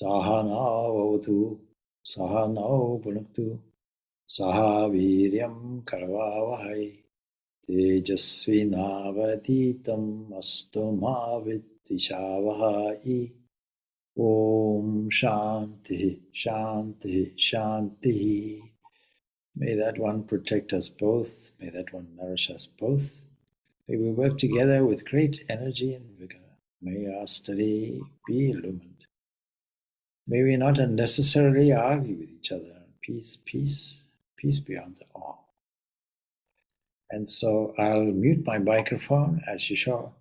Sahana vavatu, Sahana bhunaktu, Saha viryam karavavahai, Tejasvinavaditam astu ma vidishavahai. Om Shanti, Shanti, Shanti. May that one protect us both. May that one nourish us both. May we work together with great energy and vigor. May our study be illumined. May we not unnecessarily argue with each other. Peace, peace, peace beyond all. And so I'll mute my microphone as usual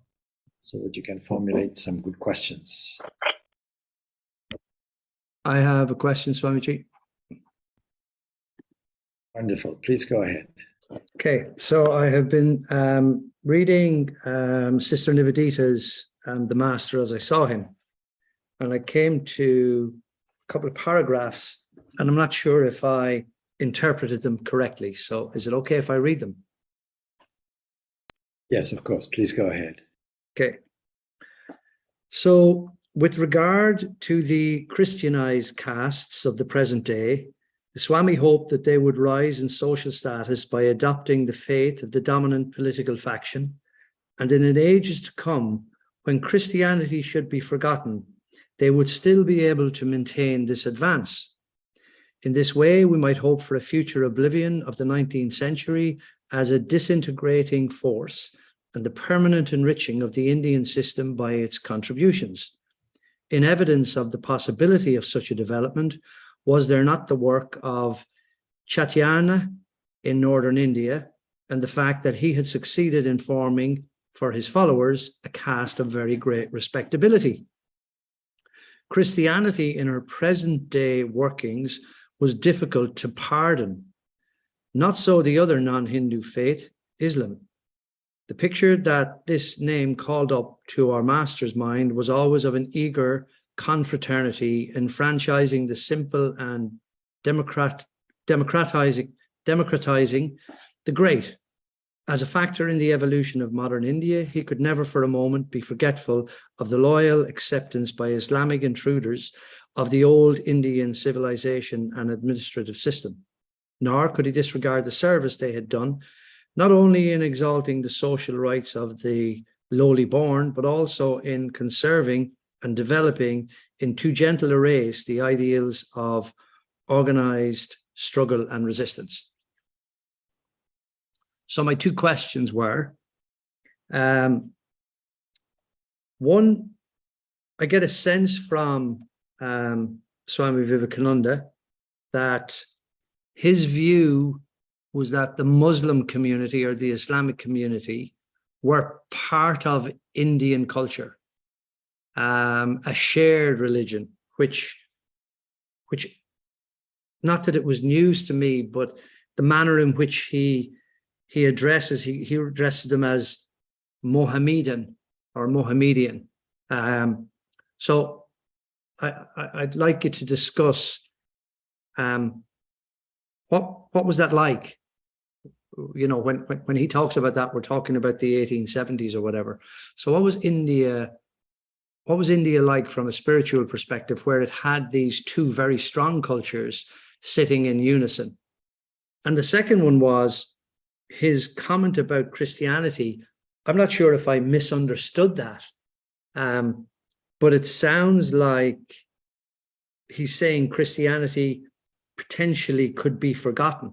so that you can formulate some good questions. I have a question, Swamiji. Wonderful. Please go ahead. Okay, so I have been reading Sister Nivedita's The Master as I Saw Him, and I came to a couple of paragraphs, and I'm not sure if I interpreted them correctly. So is it okay if I read them? Yes, of course. Please go ahead. Okay. So with regard to the Christianized castes of the present day, the Swami hoped that they would rise in social status by adopting the faith of the dominant political faction, and in ages to come, when Christianity should be forgotten, they would still be able to maintain this advance. In this way, we might hope for a future oblivion of the 19th century as a disintegrating force and the permanent enriching of the Indian system by its contributions. In evidence of the possibility of such a development, was there not the work of Chaitanya in northern India, and the fact that he had succeeded in forming for his followers a caste of very great respectability? Christianity in her present day workings was difficult to pardon. Not so the other non-Hindu faith, Islam. The picture that this name called up to our master's mind was always of an eager confraternity, enfranchising the simple and democratizing the great. As a factor in the evolution of modern India, he could never for a moment be forgetful of the loyal acceptance by Islamic intruders of the old Indian civilization and administrative system. Nor could he disregard the service they had done, not only in exalting the social rights of the lowly born, but also in conserving and developing in too gentle a race the ideals of organized struggle and resistance. So my two questions were, one, I get a sense from Swami Vivekananda that his view was that the Muslim community or the Islamic community were part of Indian culture, a shared religion, which not that it was news to me, but the manner in which he addresses them as Mohammedan or Mohammedan. So I'd like you to discuss what was that like? You know, when he talks about that, we're talking about the 1870s or whatever. So what was India like from a spiritual perspective, where it had these two very strong cultures sitting in unison? And the second one was his comment about Christianity. I'm not sure if I misunderstood that, but it sounds like he's saying Christianity potentially could be forgotten.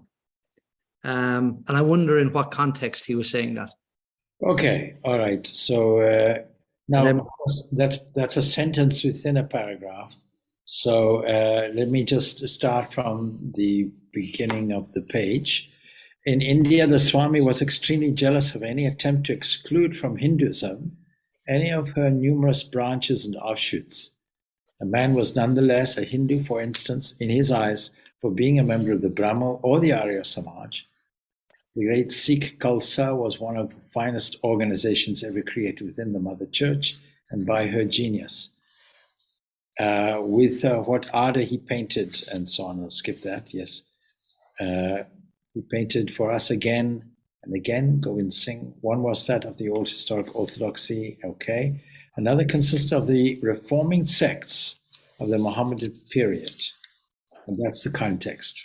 And I wonder in what context he was saying that. Okay, all right. So now that's a sentence within a paragraph. So let me just start from the beginning of the page. In India, the Swami was extremely jealous of any attempt to exclude from Hinduism any of her numerous branches and offshoots. A man was nonetheless a Hindu, for instance, in his eyes, for being a member of the Brahmo or the Arya Samaj. The great Sikh Khalsa was one of the finest organizations ever created within the Mother Church and by her genius. With what ardor he painted and so on. I'll skip that, yes. He painted for us again and again, Govind Singh. One was that of the old historic orthodoxy, okay. Another consisted of the reforming sects of the Mohammedan period. And that's the context.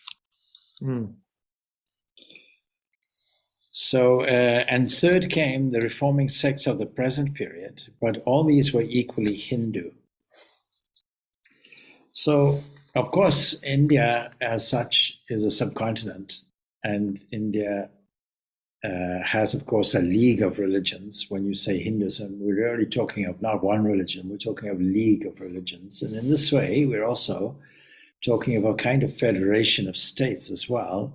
So, and third came the reforming sects of the present period, but all these were equally Hindu. So, of course, India as such is a subcontinent, and India has, of course, a league of religions. When you say Hinduism, we're really talking of not one religion, we're talking of a league of religions. And in this way, we're also talking of a kind of federation of states as well.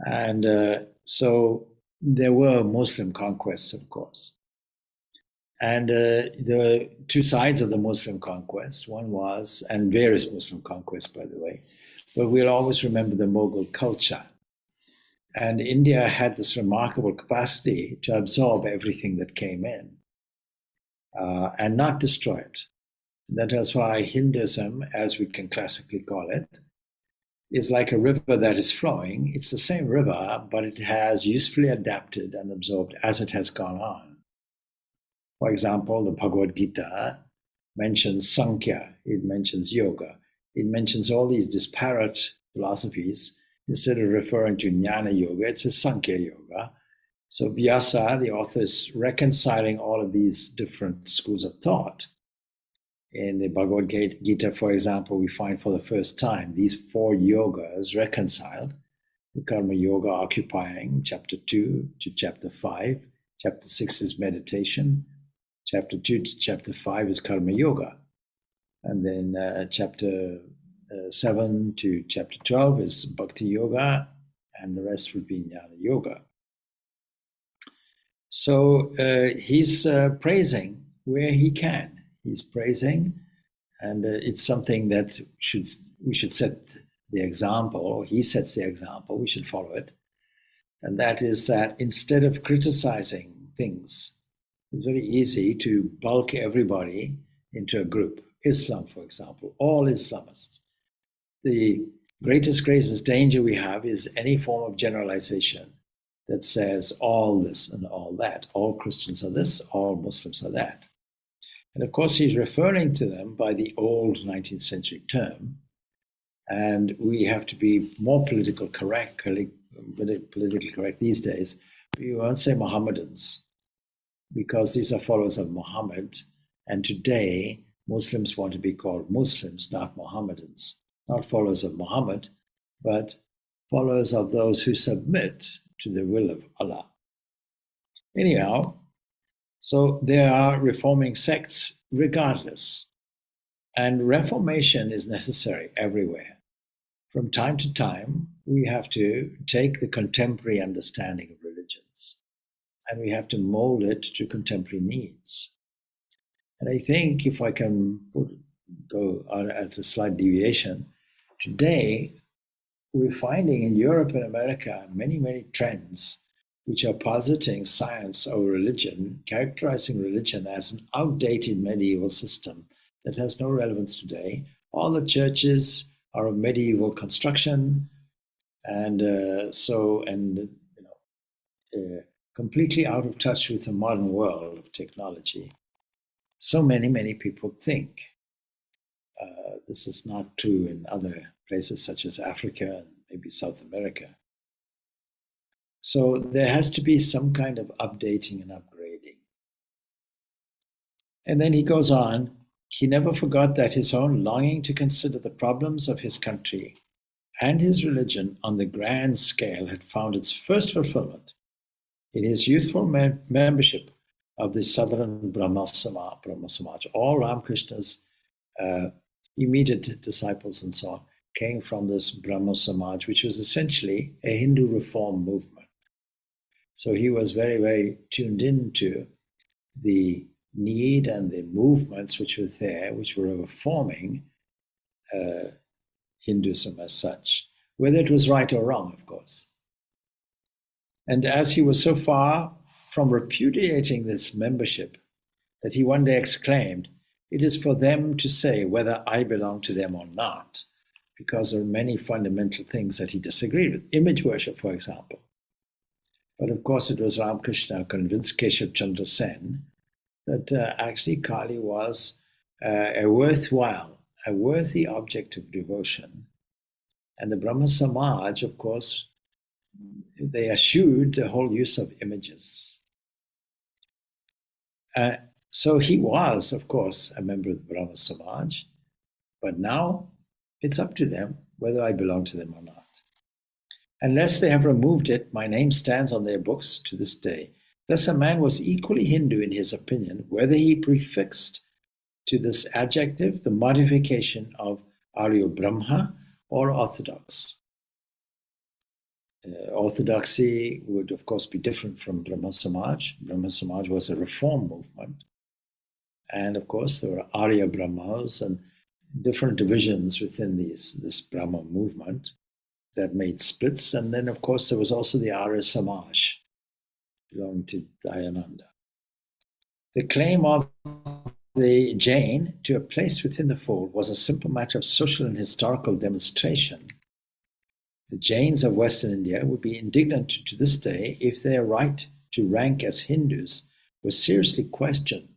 And so there were Muslim conquests, of course. And there were two sides of the Muslim conquest. One was, and various Muslim conquests, by the way, but we'll always remember the Mughal culture. And India had this remarkable capacity to absorb everything that came in and not destroy it. That is why Hinduism, as we can classically call it, is like a river that is flowing. It's the same river, but it has usefully adapted and absorbed as it has gone on. For example, the Bhagavad Gita mentions Sankhya, it mentions yoga, it mentions all these disparate philosophies. Instead of referring to Jnana Yoga, it says Sankhya Yoga. So Vyasa, the author, is reconciling all of these different schools of thought. In the Bhagavad Gita, for example, we find for the first time these four yogas reconciled. The Karma Yoga occupying chapter 2 to chapter 5. Chapter 6 is meditation. Chapter 2 to chapter 5 is Karma Yoga. And then chapter 7 to chapter 12 is Bhakti Yoga, and the rest would be Jnana Yoga. So he's praising where he can. He's praising, and it's something that we should set the example, or he sets the example, we should follow it. And that is that instead of criticizing things, it's very easy to bulk everybody into a group. Islam, for example, all Islamists. The greatest danger we have is any form of generalization that says all this and all that. All Christians are this, all Muslims are that. And of course, he's referring to them by the old 19th century term. And we have to be more politically correct these days. We won't say Mohammedans, because these are followers of Muhammad. And today, Muslims want to be called Muslims, not Mohammedans. Not followers of Muhammad, but followers of those who submit to the will of Allah. Anyhow, so there are reforming sects regardless. And reformation is necessary everywhere. From time to time, we have to take the contemporary understanding of religions and we have to mold it to contemporary needs. And I think if I can go at a slight deviation, today we're finding in Europe and America many, many trends which are positing science over religion, characterizing religion as an outdated medieval system that has no relevance today. All the churches are of medieval construction, and completely out of touch with the modern world of technology. So many people think. This is not true in other places such as Africa and maybe South America. So there has to be some kind of updating and upgrading. And then he goes on, he never forgot that his own longing to consider the problems of his country and his religion on the grand scale had found its first fulfillment in his youthful membership of the Southern Brahma Samaj. All Ramakrishna's immediate disciples and so on came from this Brahma Samaj, which was essentially a Hindu reform movement. So he was very, very tuned into the need and the movements which were there, which were reforming Hinduism as such, whether it was right or wrong, of course. And as he was so far from repudiating this membership that he one day exclaimed, "It is for them to say whether I belong to them or not," because there are many fundamental things that he disagreed with. Image worship, for example. But of course, it was Ramakrishna who convinced Keshav Chandra Sen that actually Kali was a worthwhile a worthy object of devotion. And the Brahma Samaj, of course, they eschewed the whole use of images. So he was, of course, a member of the Brahma Samaj, but now it's up to them whether I belong to them or not. Unless they have removed it, my name stands on their books to this day. Thus, a man was equally Hindu in his opinion, whether he prefixed to this adjective the modification of Arya Brahma or Orthodox. Orthodoxy would, of course, be different from Brahma Samaj. Brahma Samaj was a reform movement. And, of course, there were Arya Brahmas and different divisions within this Brahma movement that made splits. And then, of course, there was also the Arya Samaj, belonging to Dayananda. The claim of the Jain to a place within the fold was a simple matter of social and historical demonstration. The Jains of Western India would be indignant to this day if their right to rank as Hindus was seriously questioned.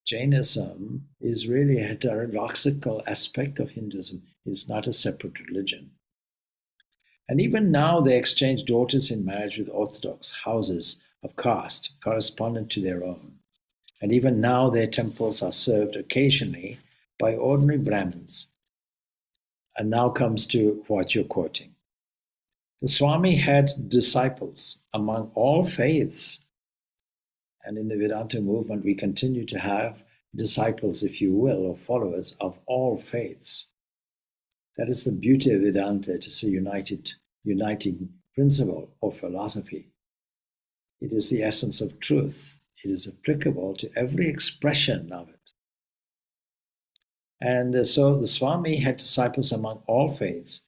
Jainism is really a heterodoxical aspect of Hinduism. It's not a separate religion. And even now they exchange daughters in marriage with Orthodox houses of caste correspondent to their own. And even now their temples are served occasionally by ordinary Brahmins. And now comes to what you're quoting. The Swami had disciples among all faiths. And in the Vedanta movement, we continue to have disciples, if you will, or followers of all faiths. That is the beauty of Vedanta. It is a uniting principle or philosophy. It is the essence of truth. It is applicable to every expression of it. And so the Swami had disciples among all faiths,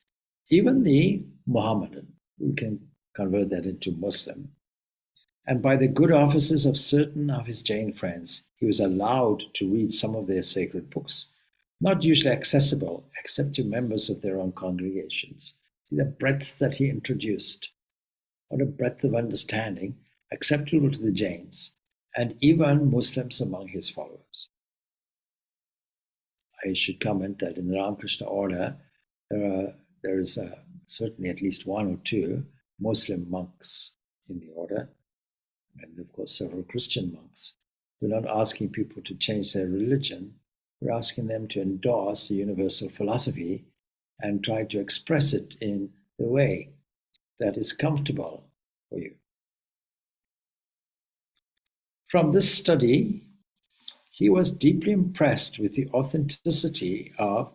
even the Mohammedan. We can convert that into Muslim. And by the good offices of certain of his Jain friends, he was allowed to read some of their sacred books, not usually accessible except to members of their own congregations. See the breadth that he introduced. What a breadth of understanding, acceptable to the Jains, and even Muslims among his followers. I should comment that in the Ramakrishna order, there is certainly at least one or two Muslim monks in the order, and of course several Christian monks. We're not asking people to change their religion. We're asking them to endorse the universal philosophy and try to express it in the way that is comfortable for you. From this study, he was deeply impressed with the authenticity of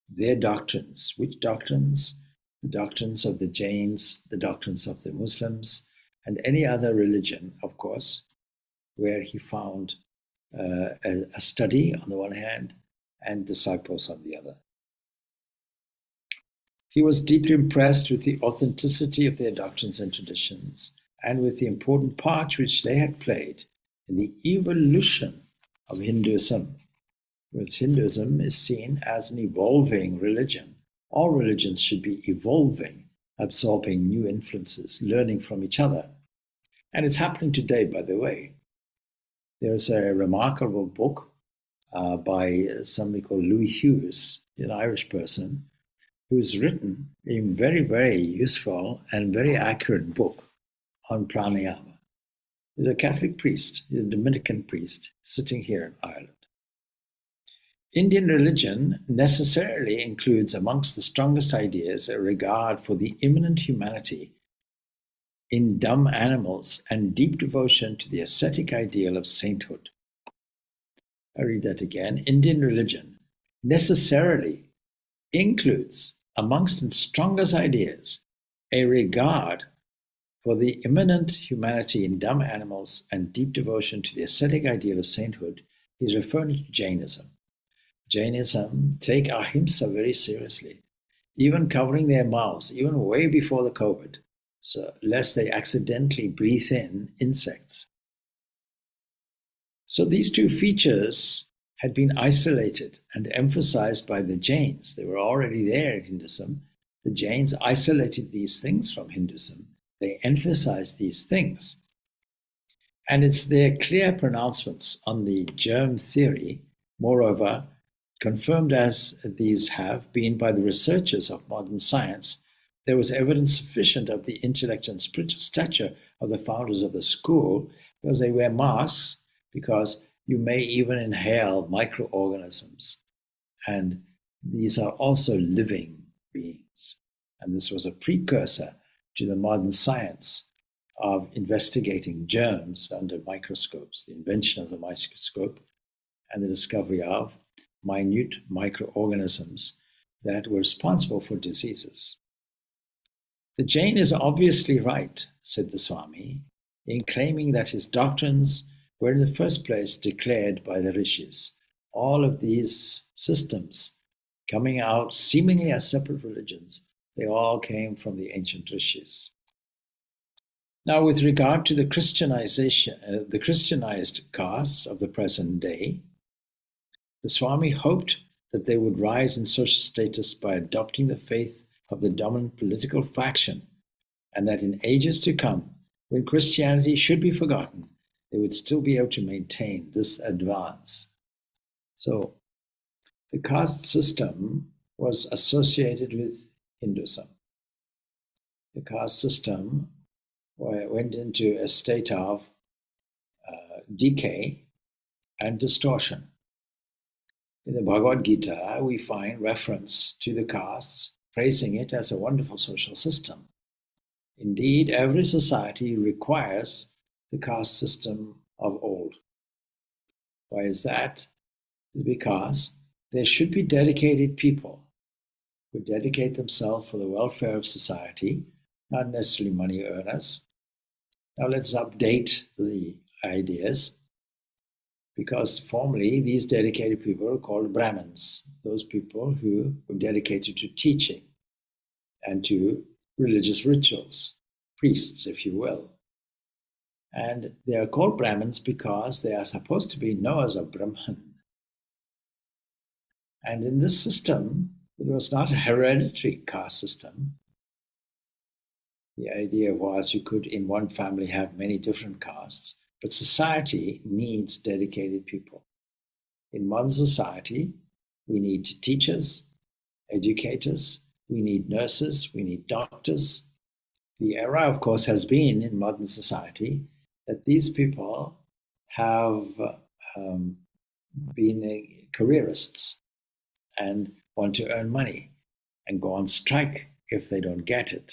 their doctrines. Which doctrines? The doctrines of the Jains, the doctrines of the Muslims, and any other religion, of course, where he found a study on the one hand and disciples on the other. He was deeply impressed with the authenticity of their doctrines and traditions and with the important part which they had played in the evolution of Hinduism, because Hinduism is seen as an evolving religion. All religions should be evolving, absorbing new influences, learning from each other. And it's happening today, by the way. There's a remarkable book by somebody called Louis Hughes, an Irish person, who's written a very, very useful and very accurate book on pranayama. He's a Catholic priest, he's a Dominican priest, sitting here in Ireland. Indian religion necessarily includes amongst the strongest ideas a regard for the immanent humanity in dumb animals and deep devotion to the ascetic ideal of sainthood. I read that again. Indian religion necessarily includes amongst its strongest ideas a regard for the immanent humanity in dumb animals and deep devotion to the ascetic ideal of sainthood. He's referring to Jainism. Jainism take ahimsa very seriously, even covering their mouths, even way before the COVID, so lest they accidentally breathe in insects. So these two features had been isolated and emphasized by the Jains. They were already there in Hinduism. The Jains isolated these things from Hinduism. They emphasized these things. And it's their clear pronouncements on the germ theory, moreover, confirmed as these have been by the researchers of modern science, there was evidence sufficient of the intellect and spiritual stature of the founders of the school, because they wear masks, because you may even inhale microorganisms. And these are also living beings. And this was a precursor to the modern science of investigating germs under microscopes, the invention of the microscope and the discovery of minute microorganisms that were responsible for diseases. The Jain is obviously right, said the Swami, in claiming that his doctrines were in the first place declared by the rishis. All of these systems coming out seemingly as separate religions, they all came from the ancient rishis. Now, with regard to the the Christianized castes of the present day, the Swami hoped that they would rise in social status by adopting the faith of the dominant political faction, and that in ages to come, when Christianity should be forgotten, they would still be able to maintain this advance. So, the caste system was associated with Hinduism. The caste system went into a state of decay and distortion. In the Bhagavad Gita, we find reference to the castes, praising it as a wonderful social system. Indeed, every society requires the caste system of old. Why is that? It's because there should be dedicated people who dedicate themselves for the welfare of society, not necessarily money earners. Now let's update the ideas, because formerly these dedicated people were called Brahmins, those people who were dedicated to teaching and to religious rituals, priests, if you will. And they are called Brahmins because they are supposed to be Noahs of Brahman. And in this system, it was not a hereditary caste system. The idea was you could, in one family, have many different castes, but society needs dedicated people. In modern society, we need teachers, educators, we need nurses, we need doctors. The era, of course, has been in modern society that these people have been careerists and want to earn money and go on strike if they don't get it.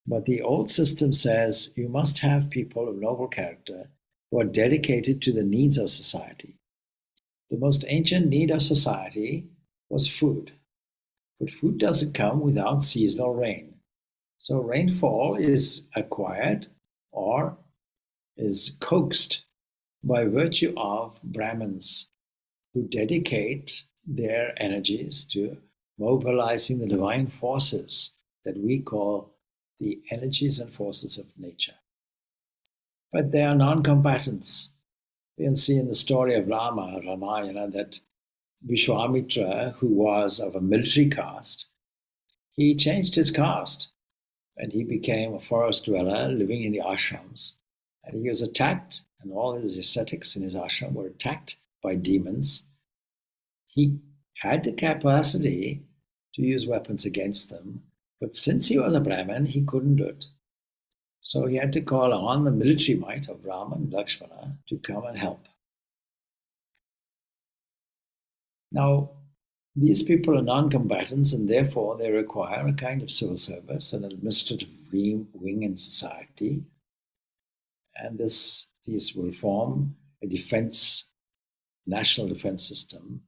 But the old system says you must have people of noble character who are dedicated to the needs of society. The most ancient need of society was food. But food doesn't come without seasonal rain. So rainfall is acquired or is coaxed by virtue of Brahmins who dedicate their energies to mobilizing the divine forces that we call the energies and forces of nature. But they are non-combatants. We can see in the story of Ramayana, that Vishwamitra, who was of a military caste, he changed his caste and he became a forest dweller living in the ashrams. And he was attacked, and all his ascetics in his ashram were attacked by demons. He had the capacity to use weapons against them, but since he was a Brahmin, he couldn't do it. So he had to call on the military might of Rama and Lakshmana to come and help. Now, these people are non-combatants, and therefore they require a kind of civil service, an administrative wing in society, and these will form a defense, national defense system,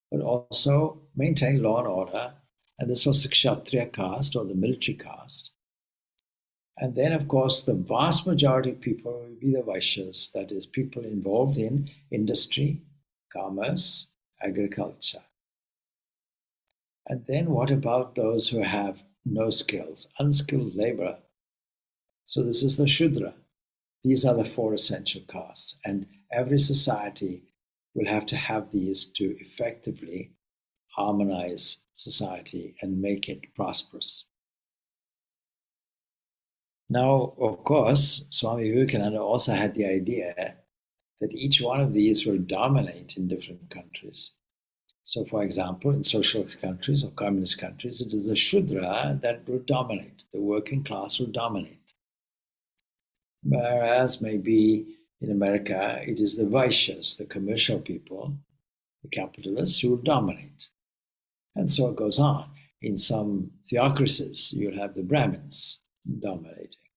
but also maintain law and order. And this was the Kshatriya caste, or the military caste. And then, of course, the vast majority of people will be the Vaishyas, that is, people involved in industry, commerce, agriculture. And then what about those who have no skills, unskilled labor? So this is the Shudra. These are the four essential castes. And every society will have to have these to effectively harmonize society and make it prosperous. Now, of course, Swami Vivekananda also had the idea that each one of these will dominate in different countries. So, for example, in socialist countries or communist countries, it is the Shudra that will dominate, the working class will dominate. Whereas maybe in America, it is the Vaishyas, the commercial people, the capitalists, who will dominate. And so it goes on. In some theocracies, you'll have the Brahmins dominating.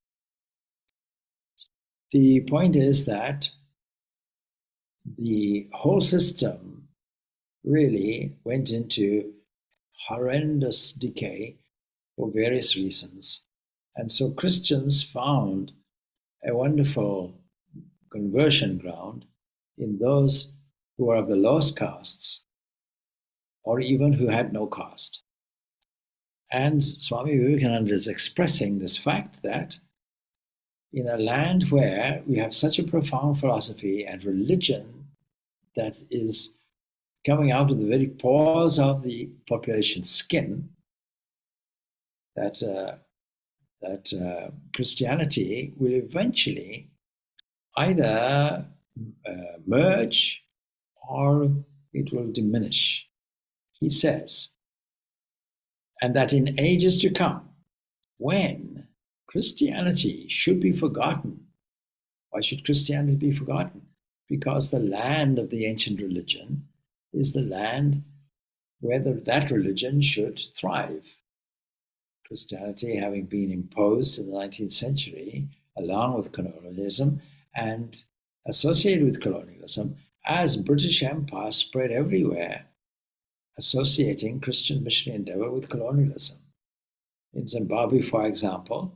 The point is that the whole system really went into horrendous decay for various reasons. And so Christians found a wonderful conversion ground in those who are of the lowest castes, or even who had no caste. And Swami Vivekananda is expressing this fact that in a land where we have such a profound philosophy and religion that is coming out of the very pores of the population's skin, that Christianity will eventually either merge or it will diminish, he says. And that in ages to come, when Christianity should be forgotten. Why should Christianity be forgotten? Because the land of the ancient religion is the land where that religion should thrive. Christianity having been imposed in the 19th century, along with colonialism, and associated with colonialism, as British Empire spread everywhere, associating Christian missionary endeavor with colonialism. In Zimbabwe, for example,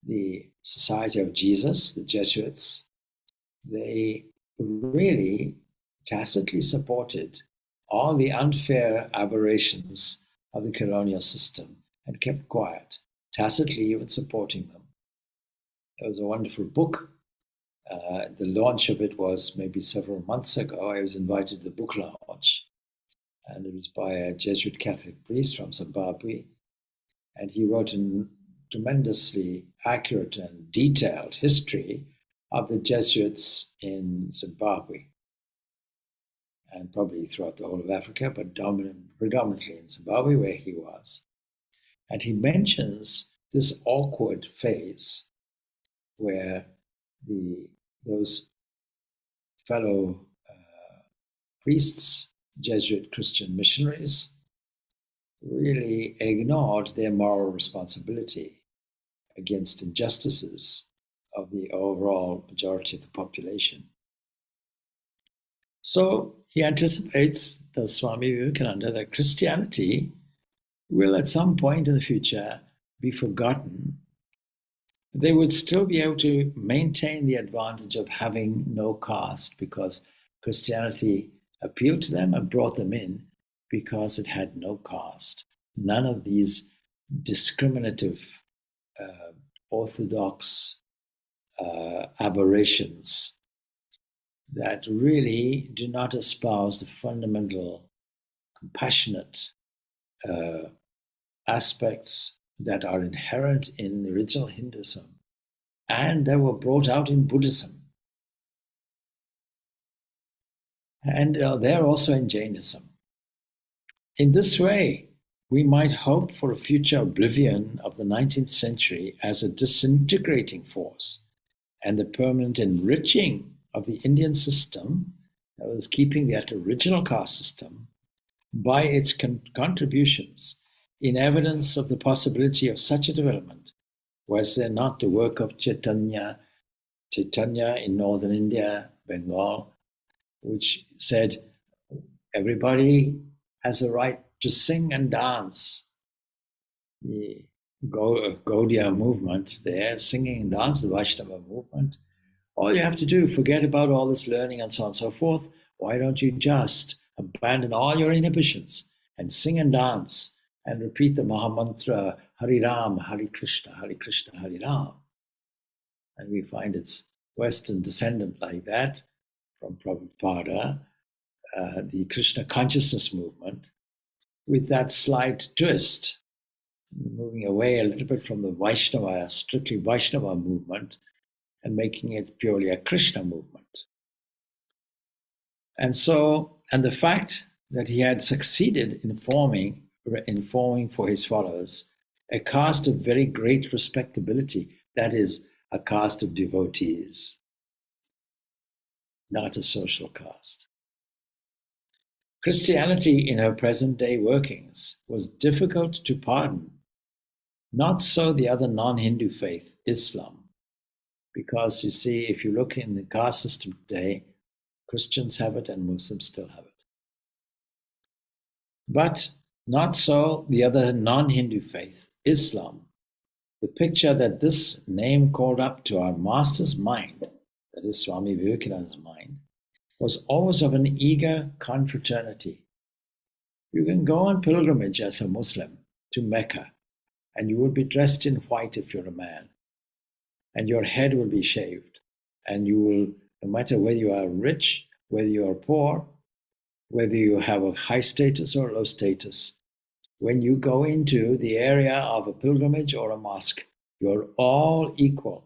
the Society of Jesus, the Jesuits, they really tacitly supported all the unfair aberrations of the colonial system and kept quiet, tacitly even supporting them. There was a wonderful book. The launch of it was maybe several months ago. I was invited to the book launch, and it was by a Jesuit Catholic priest from Zimbabwe. And he wrote a tremendously accurate and detailed history of the Jesuits in Zimbabwe, and probably throughout the whole of Africa, but predominantly in Zimbabwe, where he was. And he mentions this awkward phase where those fellow priests, Jesuit Christian missionaries, really ignored their moral responsibility against injustices of the overall majority of the population. So he anticipates, does Swami Vivekananda, that Christianity will at some point in the future be forgotten. They would still be able to maintain the advantage of having no caste because Christianity appealed to them and brought them in because it had no caste. None of these discriminative, orthodox aberrations that really do not espouse the fundamental, compassionate aspects that are inherent in the original Hinduism and that were brought out in Buddhism. And they're also in Jainism. In this way, we might hope for a future oblivion of the 19th century as a disintegrating force and the permanent enriching of the Indian system that was keeping that original caste system by its contributions in evidence of the possibility of such a development. Was there not the work of Chaitanya in northern India, Bengal, which said everybody has the right to sing and dance? The Gaudiya movement there, singing and dance, the Vaishnava movement. All you have to do, forget about all this learning and so on and so forth. Why don't you just abandon all your inhibitions and sing and dance and repeat the Mahamantra, Hari Ram, Hari Krishna, Hari Ram. And we find its Western descendant like that from Prabhupada, the Krishna consciousness movement, with that slight twist, moving away a little bit from the Vaishnava, strictly Vaishnava movement, and making it purely a Krishna movement. And so, and the fact that he had succeeded in forming for his followers a caste of very great respectability, that is, a caste of devotees, not a social caste. Christianity in her present-day workings was difficult to pardon. Not so the other non-Hindu faith, Islam, because you see, if you look in the caste system today, Christians have it and Muslims still have it. But not so the other non-Hindu faith, Islam. The picture that this name called up to our master's mind, that is Swami Vivekananda's mind, was always of an eager confraternity. You can go on pilgrimage as a Muslim to Mecca, and you will be dressed in white if you're a man, and your head will be shaved, and you will, no matter whether you are rich, whether you are poor, whether you have a high status or low status, when you go into the area of a pilgrimage or a mosque, you're all equal.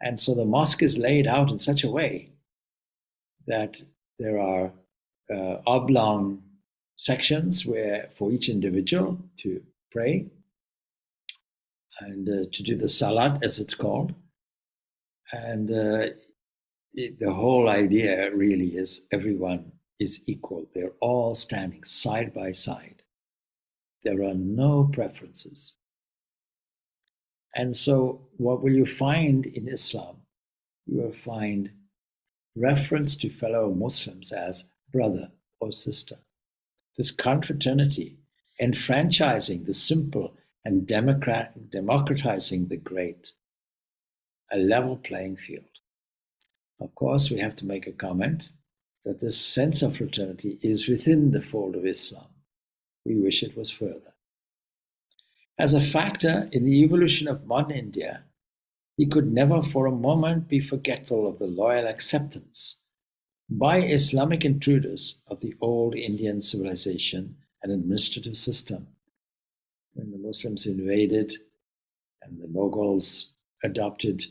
And so the mosque is laid out in such a way that there are oblong sections where for each individual to pray and to do the salat, as it's called. And the whole idea really is everyone is equal. They're all standing side by side. There are no preferences. And so what will you find in Islam? You will find reference to fellow Muslims as brother or sister. This confraternity, enfranchising the simple and democratizing the great, a level playing field. Of course, we have to make a comment that this sense of fraternity is within the fold of Islam. We wish it was further. As a factor in the evolution of modern India, he could never for a moment be forgetful of the loyal acceptance by Islamic intruders of the old Indian civilization and administrative system. When the Muslims invaded and the Mughals adopted,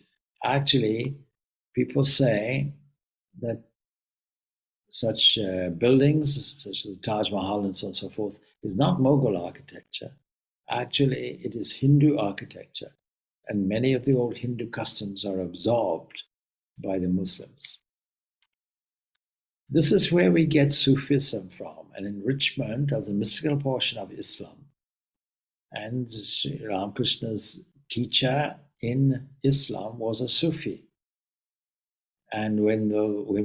actually, people say that such buildings, such as the Taj Mahal and so on and so forth, is not Mughal architecture. Actually, it is Hindu architecture, and many of the old Hindu customs are absorbed by the Muslims. This is where we get Sufism from, an enrichment of the mystical portion of Islam. And Sri Ramakrishna's teacher in Islam was a Sufi. And when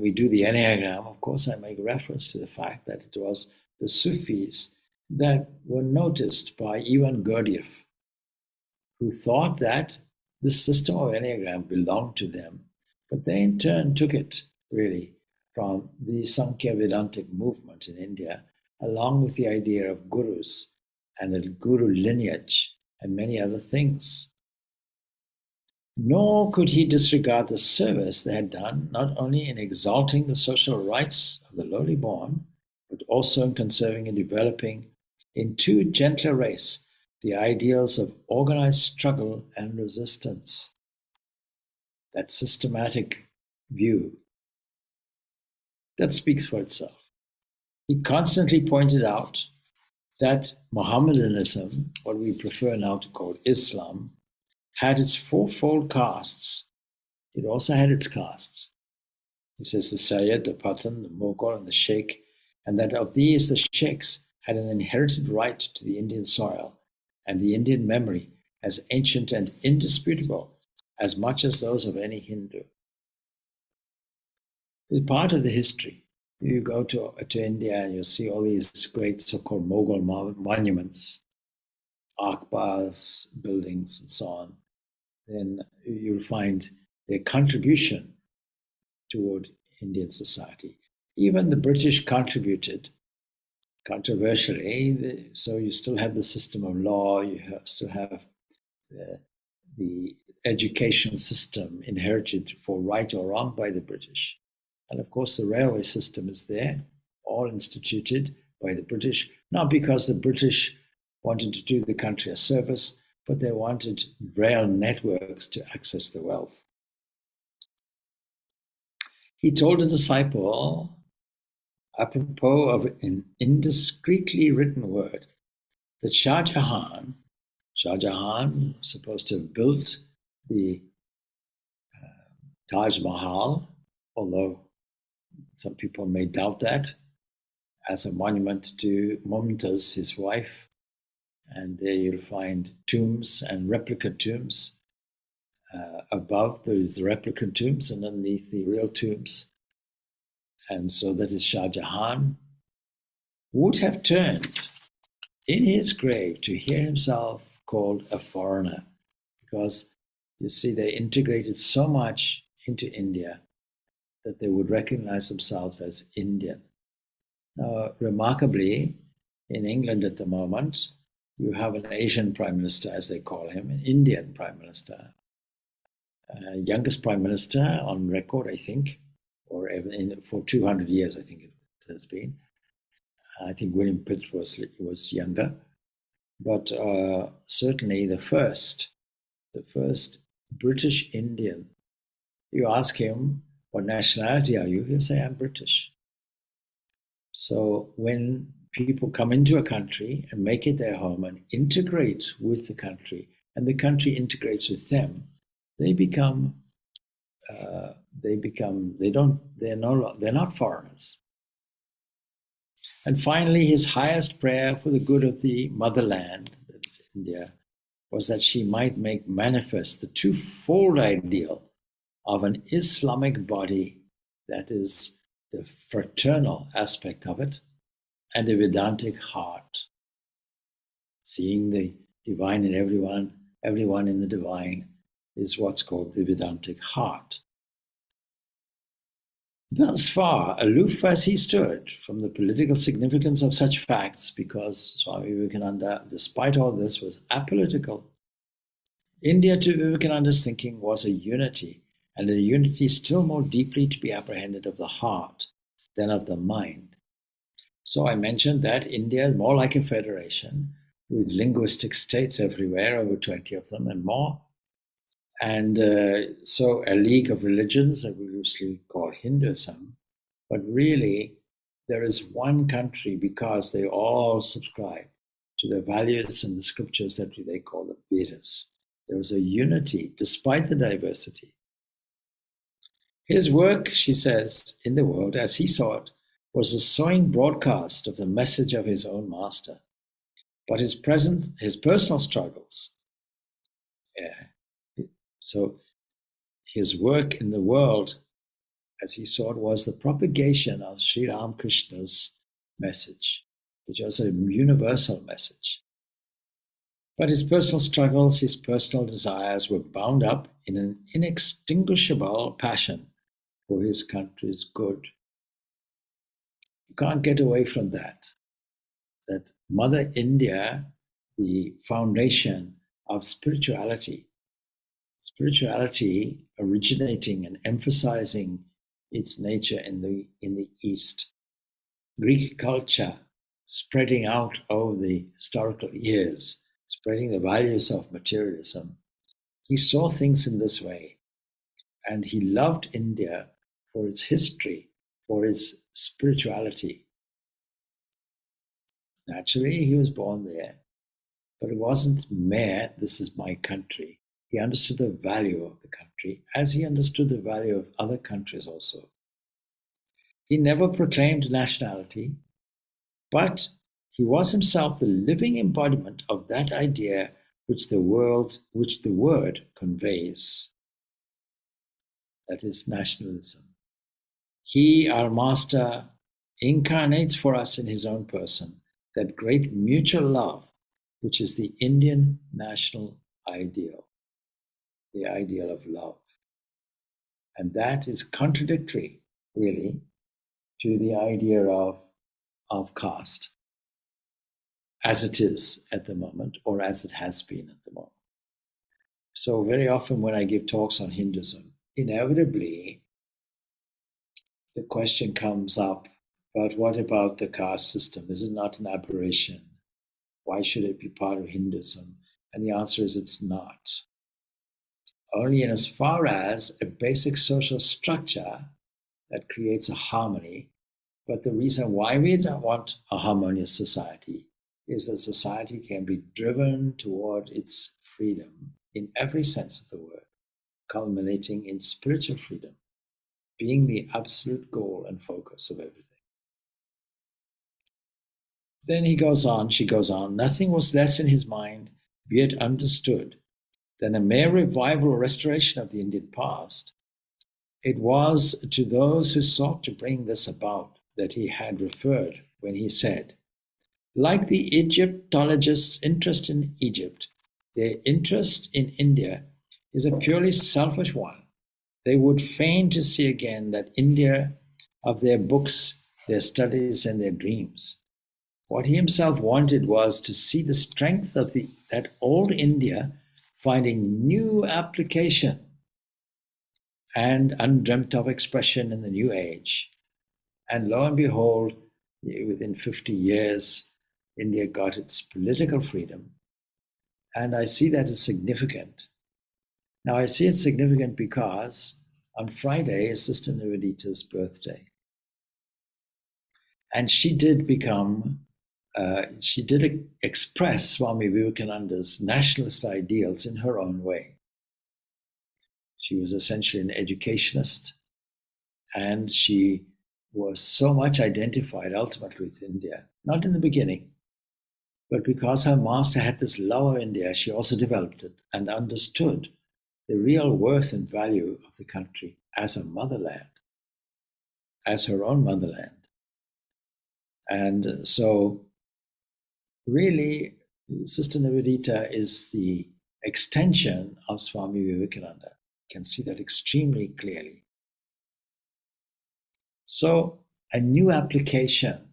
we do the Enneagram, of course, I make reference to the fact that it was the Sufis that were noticed by Ivan Gurdjieff, who thought that this system of Enneagram belonged to them, but they in turn took it, really, from the Sankhya Vedantic movement in India, along with the idea of gurus and the guru lineage and many other things. Nor could he disregard the service they had done, not only in exalting the social rights of the lowly born, but also in conserving and developing in too gentle a race the ideals of organized struggle and resistance. That systematic view, that speaks for itself. He constantly pointed out that Mohammedanism, what we prefer now to call Islam, had its fourfold castes. It also had its castes. He says the Sayyid, the Pathan, the Mughal, and the Sheikh, and that of these the Sheikhs had an inherited right to the Indian soil and the Indian memory as ancient and indisputable as much as those of any Hindu. It's part of the history. You go to India and you'll see all these great so-called Mughal monuments, Akbar's buildings and so on. Then you'll find their contribution toward Indian society. Even the British contributed controversially, so you still have the system of law, you still have the education system inherited for right or wrong by the British. And of course, the railway system is there, all instituted by the British, not because the British wanted to do the country a service, but they wanted rail networks to access the wealth. He told a disciple apropos of an indiscreetly written word, that Shah Jahan was supposed to have built the Taj Mahal, although some people may doubt that, as a monument to Mumtaz, his wife. And there you'll find tombs and replica tombs. Above there is the replica tombs and underneath the real tombs. And so that is Shah Jahan would have turned in his grave to hear himself called a foreigner, because you see they integrated so much into India that they would recognize themselves as Indian. Now, remarkably, in England at the moment, you have an Asian prime minister, as they call him, an Indian prime minister, youngest prime minister on record, I think, or for 200 years, I think it has been. I think William Pitt was younger, but certainly the first British Indian. You ask him, what nationality are you? He'll say, I'm British. So when people come into a country and make it their home and integrate with the country, and the country integrates with them, they're not foreigners. And finally, his highest prayer for the good of the motherland, that's India, was that she might make manifest the twofold ideal of an Islamic body, that is the fraternal aspect of it, and a Vedantic heart, seeing the divine in everyone in the divine, is what's called the Vedantic heart. Thus far, aloof as he stood from the political significance of such facts, because Swami Vivekananda, despite all this, was apolitical, India, to Vivekananda's thinking, was a unity, and a unity still more deeply to be apprehended of the heart than of the mind. So I mentioned that India is more like a federation with linguistic states everywhere, over 20 of them and more. And so a league of religions that we usually call Hinduism, but really there is one country because they all subscribe to the values and the scriptures that they call the Vedas. There was a unity despite the diversity. His work, she says, in the world, as he saw it, was a sowing broadcast of the message of his own master. But his personal struggles, so his work in the world, as he saw it, was the propagation of Sri Ramakrishna's message, which was a universal message. But his personal struggles, his personal desires were bound up in an inextinguishable passion for his country's good. You can't get away from that Mother India, the foundation of spirituality originating and emphasizing its nature in the East, Greek culture spreading out over the historical years, spreading the values of materialism. He saw things in this way, and he loved India for its history, for its spirituality. Naturally, he was born there, but it wasn't mere, this is my country. He understood the value of the country as he understood the value of other countries also. He never proclaimed nationality, but he was himself the living embodiment of that idea which the word conveys. That is nationalism. He, our master, incarnates for us in his own person that great mutual love, which is the Indian national ideal, the ideal of love. And that is contradictory, really, to the idea of caste, as it is at the moment, or as it has been at the moment. So very often when I give talks on Hinduism, inevitably the question comes up, but what about the caste system? Is it not an aberration? Why should it be part of Hinduism? And the answer is it's not. Only in as far as a basic social structure that creates a harmony But the reason why we don't want a harmonious society is that society can be driven toward its freedom in every sense of the word, culminating in spiritual freedom, being the absolute goal and focus of everything. Then she goes on, nothing was less in his mind, be it understood, than a mere revival or restoration of the Indian past. It was to those who sought to bring this about that he had referred when he said, like the Egyptologists' interest in Egypt, their interest in India is a purely selfish one. They would fain to see again that India of their books, their studies, and their dreams. What he himself wanted was to see the strength of that old India finding new application and undreamt of expression in the new age. And lo and behold, within 50 years, India got its political freedom. And I see that as significant. Now, I see it significant because on Friday is Sister Nivedita's birthday. And she did express Swami Vivekananda's nationalist ideals in her own way. She was essentially an educationist, and she was so much identified ultimately with India, not in the beginning, but because her master had this love of India, she also developed it and understood the real worth and value of the country as a motherland, as her own motherland. And so really, Sister Nivedita is the extension of Swami Vivekananda. You can see that extremely clearly. So a new application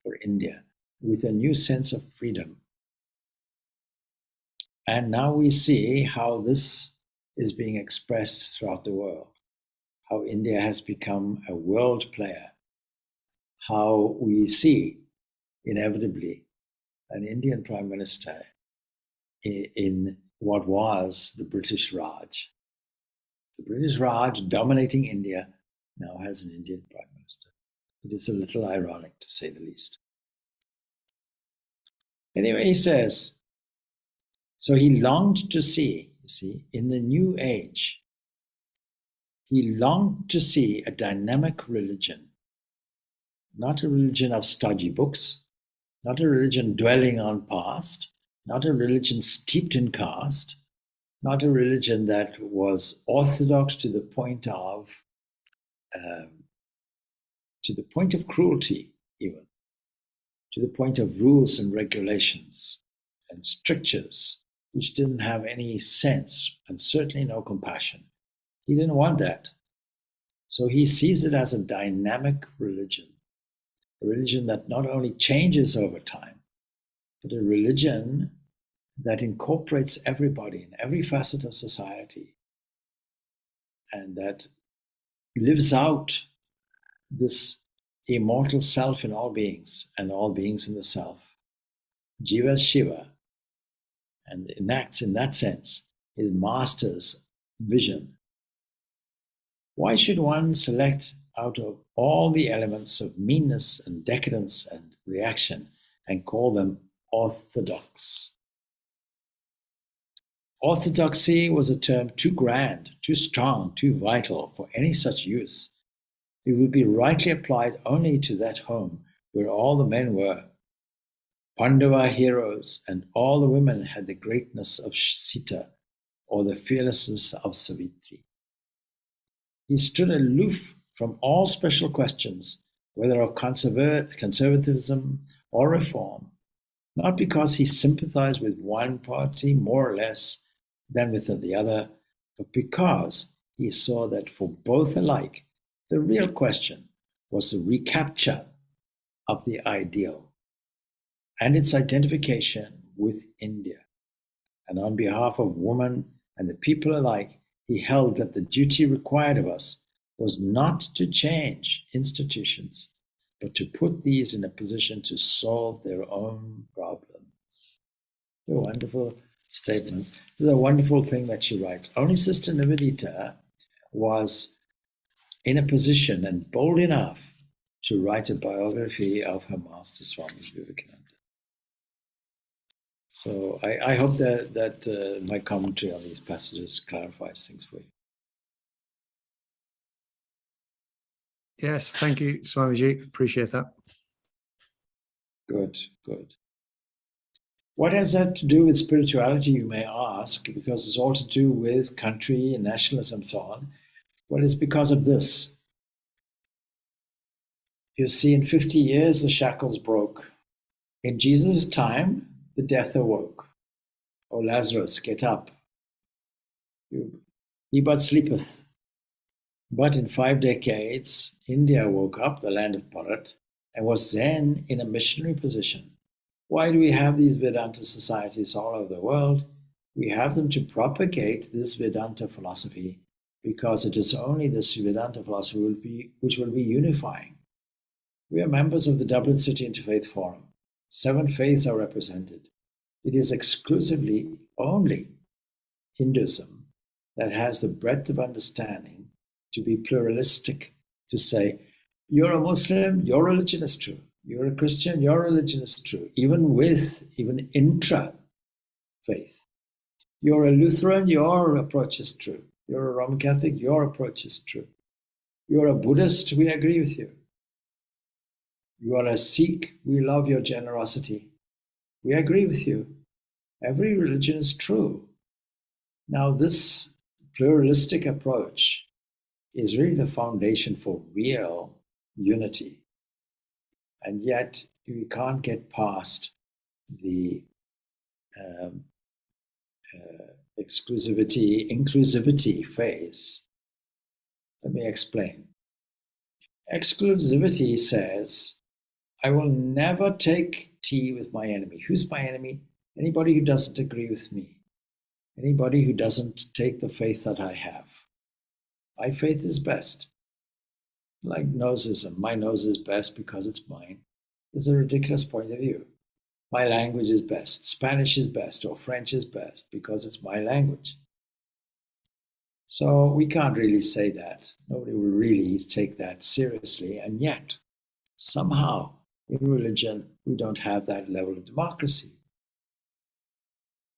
for India with a new sense of freedom. And now we see how this is being expressed throughout the world, how India has become a world player, how we see inevitably an Indian Prime Minister in what was the British Raj. The British Raj dominating India now has an Indian Prime Minister. It is a little ironic, to say the least. Anyway, he says, so he longed to see, you see, in the new age, he longed to see a dynamic religion, not a religion of stodgy books, not a religion dwelling on past, not a religion steeped in caste, not a religion that was orthodox to the point of cruelty, even to the point of rules and regulations and strictures, which didn't have any sense and certainly no compassion. He didn't want that. So he sees it as a dynamic religion, a religion that not only changes over time, but a religion that incorporates everybody in every facet of society and that lives out this immortal self in all beings and all beings in the self. Jiva is Shiva, and enacts in that sense his master's vision. Why should one select out of all the elements of meanness and decadence and reaction and call them orthodox? Orthodoxy was a term too grand, too strong, too vital for any such use. It would be rightly applied only to that home where all the men were Pandava heroes and all the women had the greatness of Sita or the fearlessness of Savitri. He stood aloof from all special questions, whether of conservatism or reform, not because he sympathized with one party more or less than with the other, but because he saw that for both alike, the real question was the recapture of the ideal and its identification with India. And on behalf of women and the people alike, he held that the duty required of us was not to change institutions, but to put these in a position to solve their own problems. A wonderful statement. This is a wonderful thing that she writes. Only Sister Nivedita was in a position and bold enough to write a biography of her master, Swami Vivekananda. So I hope that my commentary on these passages clarifies things for you. Yes, thank you, Swamiji. Appreciate that. Good, good. What has that to do with spirituality, you may ask, because it's all to do with country and nationalism and so on. Well, it's because of this. You see, in 50 years, the shackles broke. In Jesus' time, the death awoke. O Lazarus, get up. He but sleepeth. But in 5 decades, India woke up, the land of Bharat, and was then in a missionary position. Why do we have these Vedanta societies all over the world? We have them to propagate this Vedanta philosophy, because it is only this Vedanta philosophy which will be unifying. We are members of the Dublin City Interfaith Forum. 7 faiths are represented. It is exclusively only Hinduism that has the breadth of understanding to be pluralistic, to say, you're a Muslim, your religion is true. You're a Christian, your religion is true, even intra-faith. You're a Lutheran, your approach is true. You're a Roman Catholic, your approach is true. You're a Buddhist, we agree with you. You are a Sikh, we love your generosity. We agree with you. Every religion is true. Now, this pluralistic approach is really the foundation for real unity. And yet, we can't get past the inclusivity phase. Let me explain. Exclusivity says, I will never take tea with my enemy. Who's my enemy? Anybody who doesn't agree with me. Anybody who doesn't take the faith that I have. My faith is best. Like nosism, my nose is best because it's mine, is a ridiculous point of view. My language is best. Spanish is best, or French is best because it's my language. So we can't really say that. Nobody will really take that seriously. And yet, somehow, in religion, we don't have that level of democracy.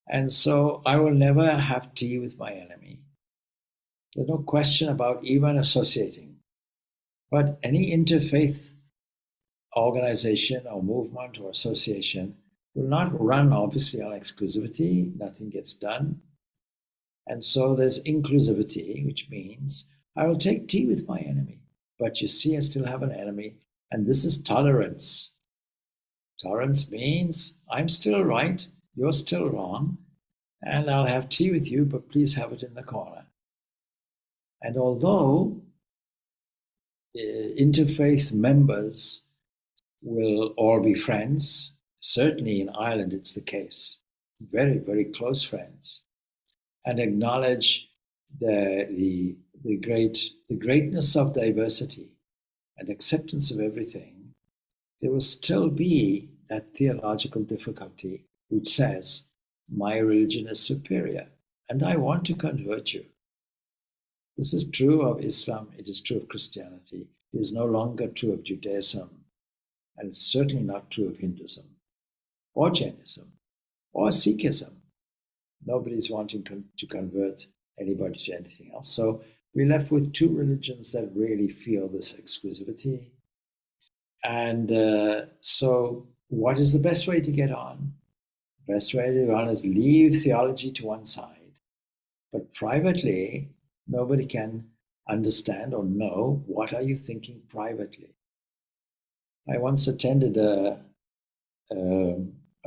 And so I will never have tea with my enemy. There's no question about even associating. But any interfaith organization or movement or association will not run, obviously, on exclusivity. Nothing gets done. And so there's inclusivity, which means I will take tea with my enemy. But you see, I still have an enemy. And this is tolerance. Tolerance means I'm still right, you're still wrong, and I'll have tea with you, but please have it in the corner. And although interfaith members will all be friends, certainly in Ireland it's the case, very, very close friends, and acknowledge the greatness of diversity and acceptance of everything, there will still be that theological difficulty which says, my religion is superior, and I want to convert you. This is true of Islam, it is true of Christianity, it is no longer true of Judaism, and it's certainly not true of Hinduism, or Jainism, or Sikhism. Nobody's wanting to convert anybody to anything else. So we're left with 2 religions that really feel this exclusivity. And so what is the best way to get on? The best way to get on is leave theology to one side. But privately, nobody can understand or know what are you thinking privately. I once attended I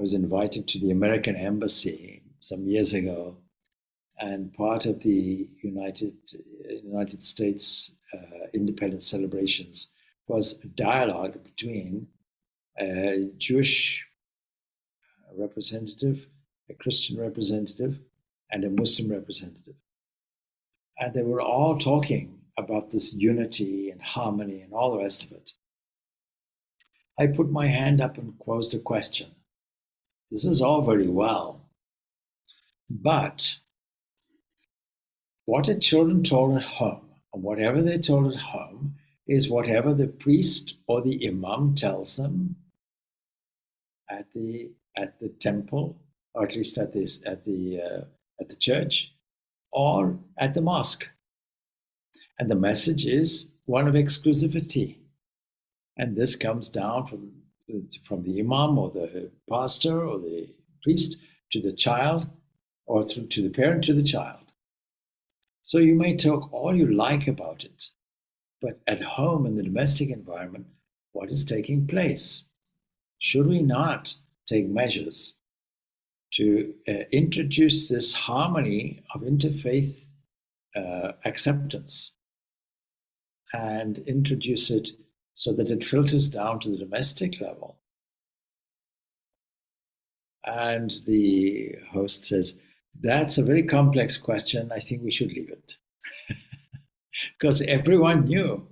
was invited to the American Embassy some years ago, and part of the United States independence celebrations was a dialogue between a Jewish representative, a Christian representative, and a Muslim representative. And they were all talking about this unity and harmony and all the rest of it. I put my hand up and posed a question. This is all very well, but what are children told at home, or whatever they're told at home, is whatever the priest or the imam tells them at the temple, or at least at the church, or at the mosque. And the message is one of exclusivity. And this comes down from the imam or the pastor or the priest to the child, or through to the parent to the child. So you may talk all you like about it, but at home in the domestic environment, what is taking place? Should we not take measures to introduce this harmony of interfaith acceptance and introduce it so that it filters down to the domestic level? And the host says, that's a very complex question. I think we should leave it. Because everyone knew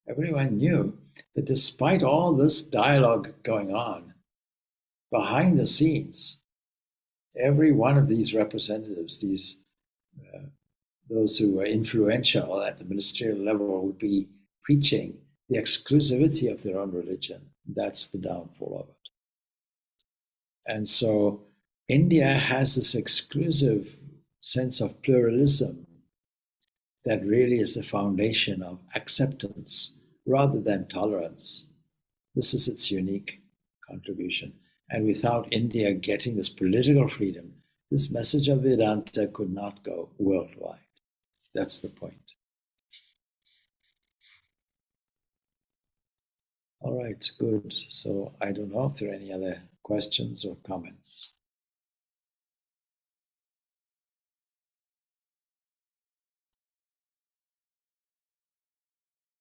that despite all this dialogue going on, behind the scenes, every one of these representatives, those who were influential at the ministerial level, would be preaching the exclusivity of their own religion. That's the downfall of it. And so India has this exclusive sense of pluralism that really is the foundation of acceptance rather than tolerance. This is its unique contribution. And without India getting this political freedom, this message of Vedanta could not go worldwide. That's the point. All right, good. So I don't know if there are any other questions or comments.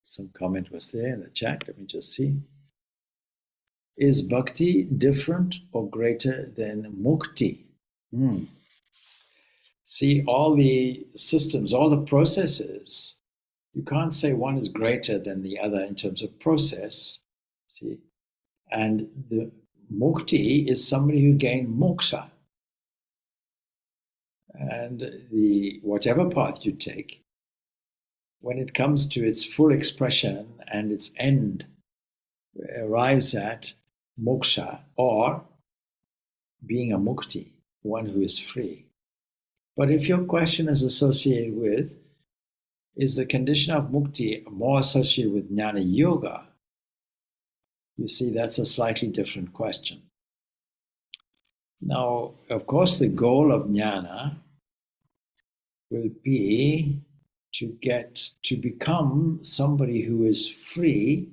Some comment was there in the chat. Let me just see. Is bhakti different or greater than mukti? See, all the systems, all the processes, you can't say one is greater than the other in terms of process. See, and the mukti is somebody who gained moksha. And the whatever path you take, when it comes to its full expression and its end arrives at moksha, or being a mukti, one who is free. But if your question is associated with, is the condition of mukti more associated with jnana yoga? You see, that's a slightly different question. Now, of course, the goal of jnana will be to become somebody who is free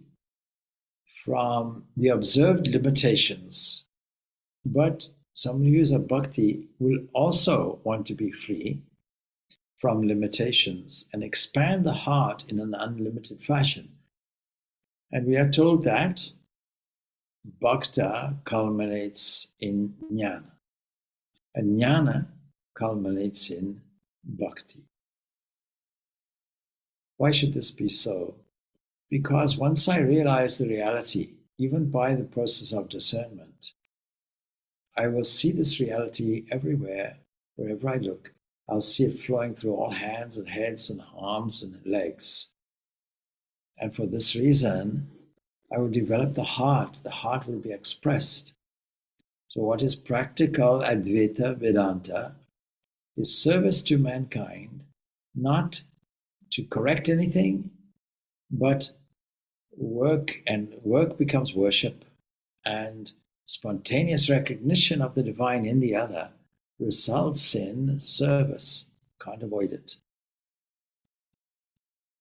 from the observed limitations. But somebody who is a bhakti will also want to be free from limitations and expand the heart in an unlimited fashion. And we are told that bhakta culminates in jnana, and jnana culminates in bhakti. Why should this be so? Because once I realize the reality, even by the process of discernment, I will see this reality everywhere, wherever I look. I'll see it flowing through all hands and heads and arms and legs. And for this reason, I will develop the heart. The heart will be expressed. So what is practical Advaita Vedanta is service to mankind, not to correct anything, but work, and work becomes worship, and spontaneous recognition of the divine in the other results in service. Can't avoid it.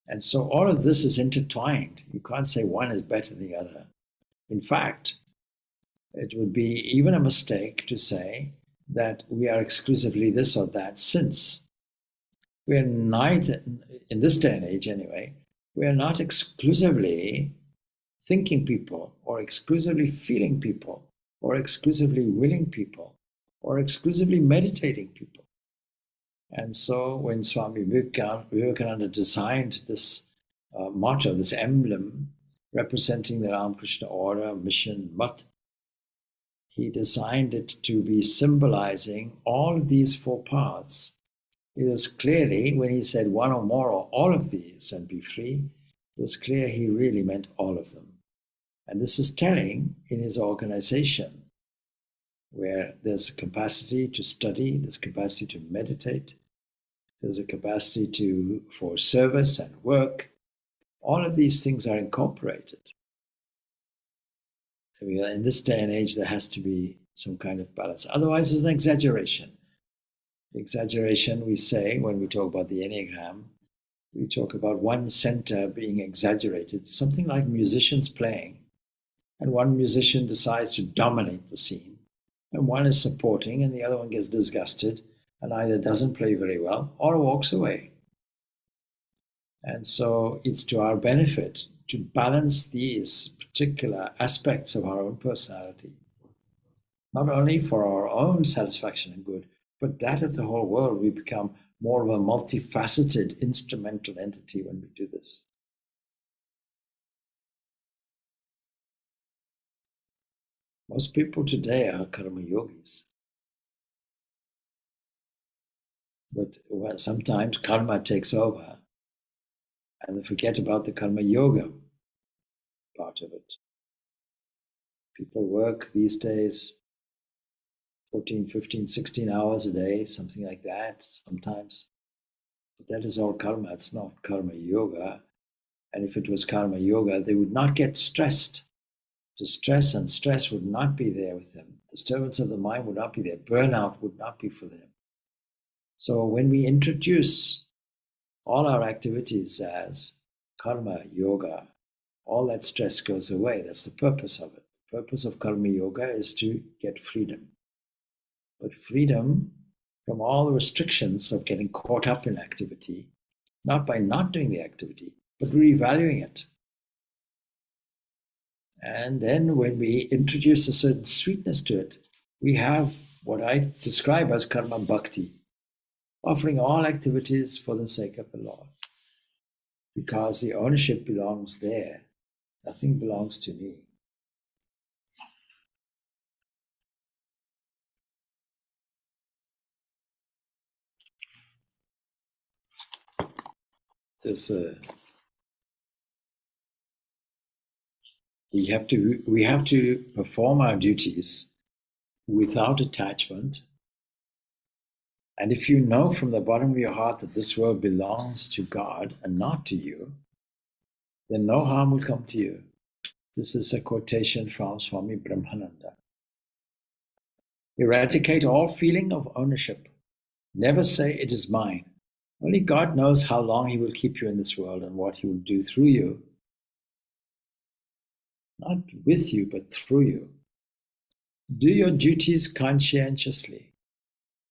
And so all of this is intertwined. You can't say one is better than the other. In fact, it would be even a mistake to say that we are exclusively this or that, since we are not, in this day and age anyway, we are not exclusively thinking people, or exclusively feeling people, or exclusively willing people, or exclusively meditating people. And so when Swami Vivekananda designed this motto, this emblem representing the Ramakrishna order, mission, Mat, he designed it to be symbolizing all of these four paths. It was clearly, when he said one or more or all of these and be free, it was clear he really meant all of them. And this is telling in his organization, where there's a capacity to study, there's capacity to meditate, there's a capacity for service and work. All of these things are incorporated. In this day and age, there has to be some kind of balance. Otherwise, it's an exaggeration. Exaggeration, we say, when we talk about the Enneagram, we talk about one center being exaggerated, something like musicians playing. And one musician decides to dominate the scene, and one is supporting, and the other one gets disgusted and either doesn't play very well or walks away. And so it's to our benefit to balance these particular aspects of our own personality, not only for our own satisfaction and good, but that of the whole world. We become more of a multifaceted instrumental entity when we do this. Most people today are karma yogis. But sometimes karma takes over and they forget about the karma yoga part of it. People work these days 14, 15, 16 hours a day, something like that, sometimes. But that is all karma, it's not karma yoga. And if it was karma yoga, they would not get stressed. Distress and stress would not be there with them. Disturbance of the mind would not be there. Burnout would not be for them. So when we introduce all our activities as karma yoga, all that stress goes away. That's the purpose of it. The purpose of karma yoga is to get freedom. But freedom from all the restrictions of getting caught up in activity, not by not doing the activity, but revaluing it. And then when we introduce a certain sweetness to it, we have what I describe as karma bhakti, offering all activities for the sake of the Lord. Because the ownership belongs there. Nothing belongs to me. We have to perform our duties without attachment. And if you know from the bottom of your heart that this world belongs to God and not to you, then no harm will come to you. This is a quotation from Swami Purnananda. Eradicate all feeling of ownership. Never say it is mine. Only God knows how long He will keep you in this world and what He will do through you. Not with you, but through you. Do your duties conscientiously.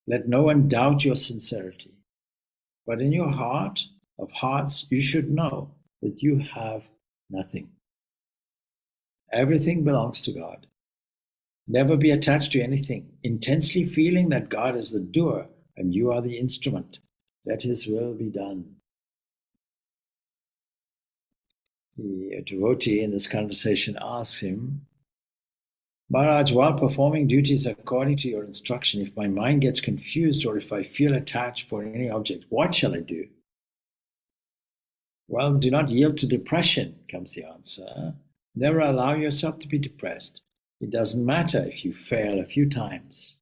Let no one doubt your sincerity. But in your heart of hearts, you should know that you have nothing. Everything belongs to God. Never be attached to anything, intensely feeling that God is the doer and you are the instrument. Let His will be done. The devotee in this conversation asks him, Maharaj, while performing duties according to your instruction, if my mind gets confused or if I feel attached for any object, what shall I do? Well, do not yield to depression, comes the answer. Never allow yourself to be depressed. It doesn't matter if you fail a few times.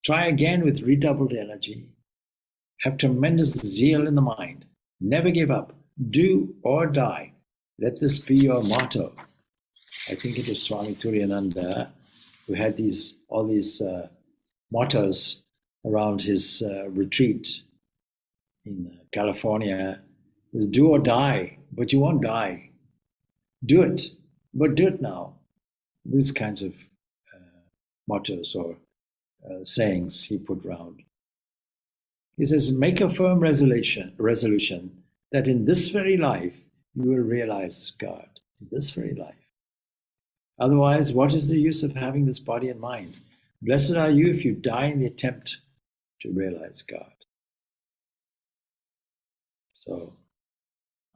Try again with redoubled energy. Have tremendous zeal in the mind. Never give up. Do or die. Let this be your motto. I think it was Swami Purnananda who had all these mottos around his retreat in California. It was do or die, but you won't die. Do it, but do it now. These kinds of mottos or sayings he put round. He says, make a firm resolution that in this very life you will realize God, in this very life. Otherwise, what is the use of having this body and mind? Blessed are you if you die in the attempt to realize God. So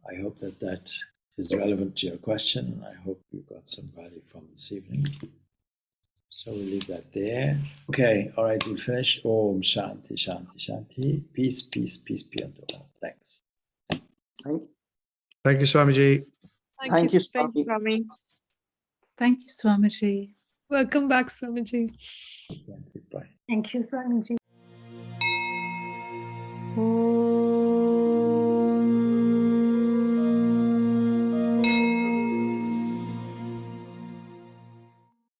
I hope that is relevant to your question, and I hope you got some value from this evening. So we'll leave that there. Okay, all right, we'll finish. Om Shanti, Shanti, Shanti. Peace, peace, peace be unto all. Thanks. Thank you, Swamiji. Thank you, Thank you, Swami. Thank you, Swamiji. Welcome back, Swamiji. Bye. Thank you, Swamiji. Oh.